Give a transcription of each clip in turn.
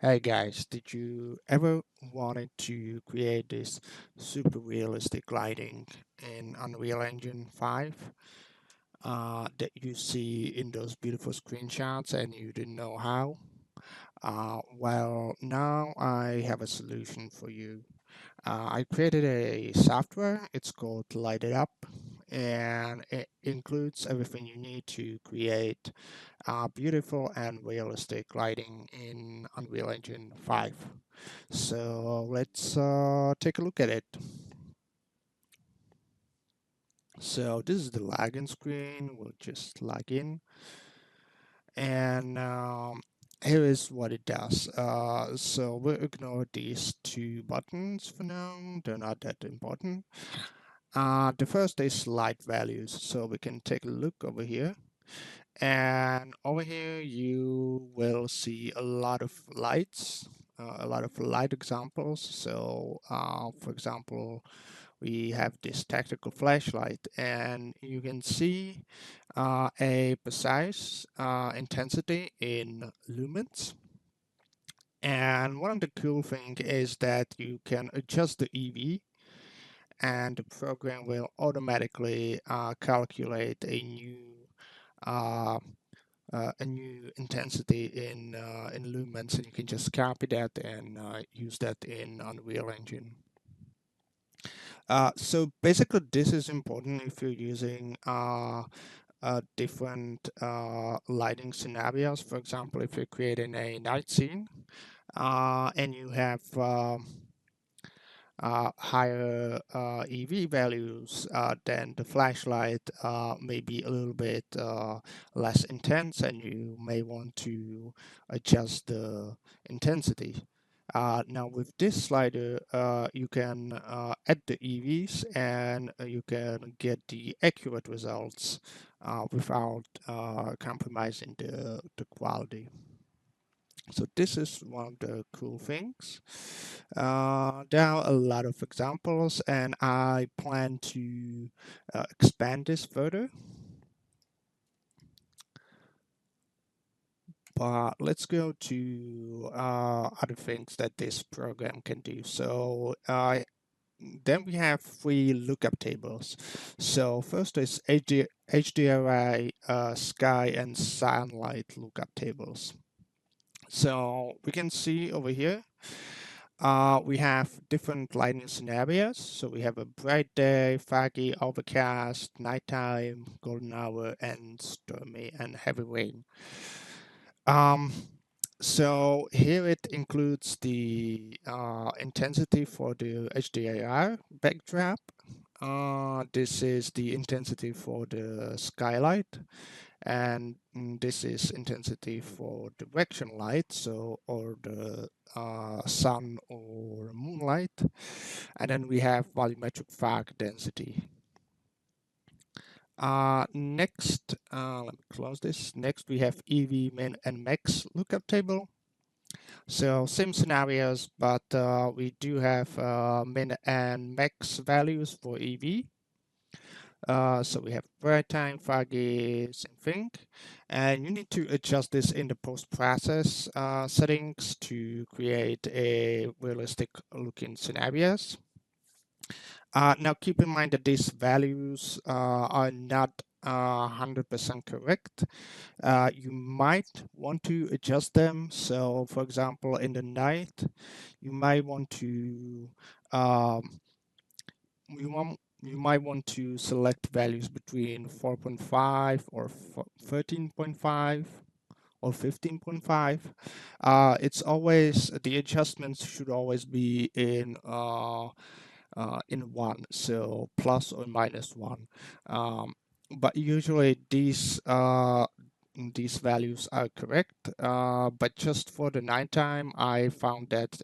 Hey guys, did you ever wanted to create this super realistic lighting in Unreal Engine 5 that you see in those beautiful screenshots and you didn't know how? Well, now I have a solution for you. I created a software, it's called Light It Up, and it includes everything you need to create beautiful and realistic lighting in Unreal Engine 5. So let's take a look at it. So this is the login screen. We'll just log in, and here is what it does. So we'll ignore these two buttons for now. They're not that important. The first is light values. So we can take a look over here. And over here, you will see a lot of lights, a lot of light examples. So, for example, we have this tactical flashlight, and you can see a precise intensity in lumens. And one of the cool things is that you can adjust the EV, and the program will automatically calculate uh, a new intensity in lumens, and you can just copy that and use that in Unreal Engine. So basically, this is important if you're using different lighting scenarios. For example, if you're creating a night scene and you have higher EV values, then the flashlight may be a little bit less intense, and you may want to adjust the intensity. Now with this slider, you can add the EVs, and you can get the accurate results without compromising the quality. So this is one of the cool things. There are a lot of examples, and I plan to expand this further. But let's go to other things that this program can do. So then we have three lookup tables. So first is HDRI, sky, and sunlight lookup tables. So we can see over here, we have different lighting scenarios. So we have a bright day, foggy, overcast, nighttime, golden hour, and stormy and heavy rain. Um, so here it includes the intensity for the HDRI backdrop. This is the intensity for the skylight, and this is intensity for direction light, so or the sun or moonlight, and then we have volumetric fog density. Next, let me close this. Next, we have EV min and max lookup table. So same scenarios, but we do have min and max values for EV. So we have bright time, foggy, same thing. And you need to adjust this in the post-process settings to create a realistic looking scenarios. Now keep in mind that these values are not 100% correct. You might want to adjust them. So for example, in the night, you might want to um, you might want to select values between 4.5 or 13.5 or 15.5. It's always the adjustments should always be in one, so plus or minus one. But usually these values are correct. But just for the nighttime, I found that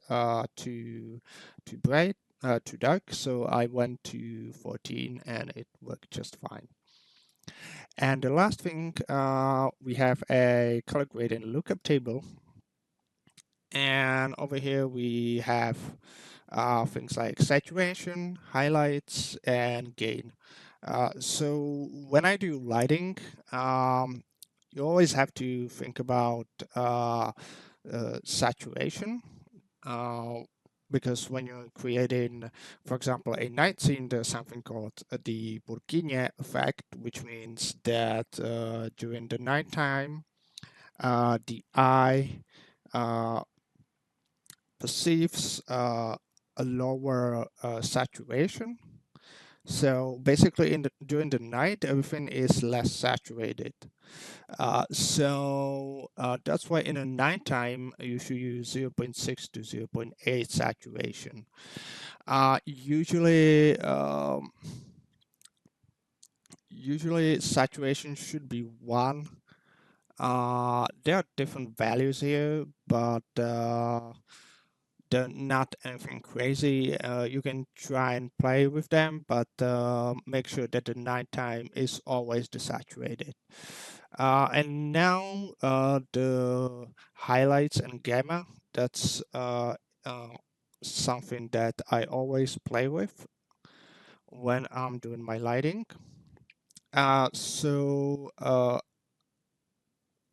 too bright, too dark, so I went to 14 and it worked just fine. And the last thing, we have a color gradient lookup table. And over here we have things like saturation, highlights, and gain. So when I do lighting, you always have to think about saturation. Because when you're creating, for example, a night scene, there's something called the Burkinia effect, which means that during the nighttime, the eye uh, perceives a lower saturation. So basically, during the night, everything is less saturated. That's why in the nighttime you should use zero point 0.6 to zero point 0.8 saturation. Usually saturation should be 1. There are different values here, but they're not anything crazy. You can try and play with them, but make sure that the nighttime is always desaturated. And now the highlights and gamma, that's uh, something that I always play with when I'm doing my lighting.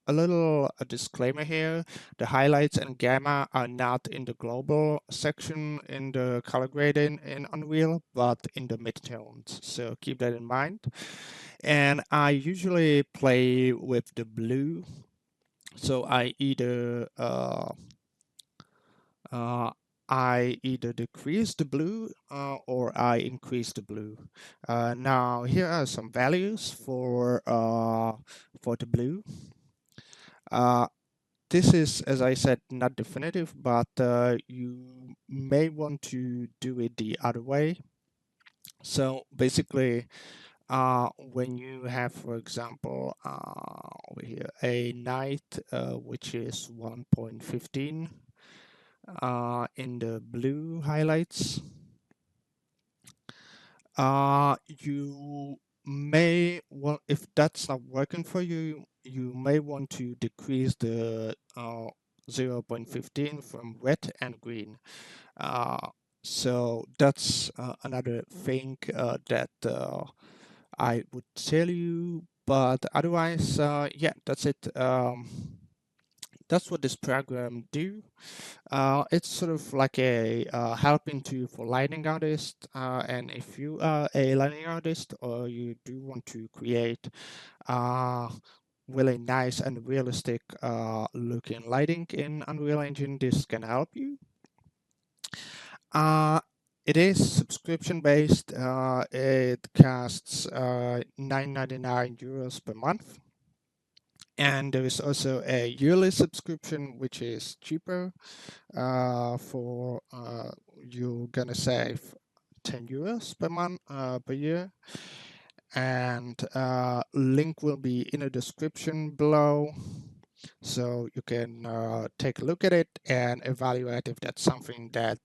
A little disclaimer here, the highlights and gamma are not in the global section in the color grading in Unreal, but in the midtones. So keep that in mind. And I usually play with the blue. So uh, I either decrease the blue or I increase the blue. Now here are some values for the blue. This is, as I said, not definitive, but you may want to do it the other way. So basically, when you have, for example, over here, a night which is 1.15 in the blue highlights, you may want, if that's not working for you, you may want to decrease the 0.15 from red and green. So that's another thing that I would tell you, but otherwise, yeah, that's it. That's what this program do. It's sort of like a helping tool for lighting artists. And if you are a lighting artist or you do want to create uh, really nice and realistic looking lighting in Unreal Engine, this can help you. Uh, it is subscription based. It costs 9.99 euros per month. And there is also a yearly subscription, which is cheaper. For you're gonna save 10 euros per month per year. And link will be in the description below. So you can take a look at it and evaluate if that's something that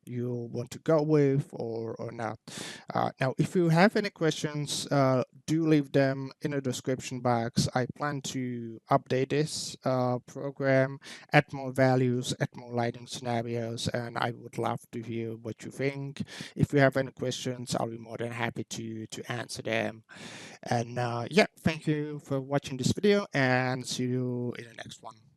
you want to go with or not. Now, if you have any questions, do leave them in the description box. I plan to update this program, add more values, add more lighting scenarios, and I would love to hear what you think. If you have any questions, I'll be more than happy to answer them. And yeah, thank you for watching this video and see you in the next one.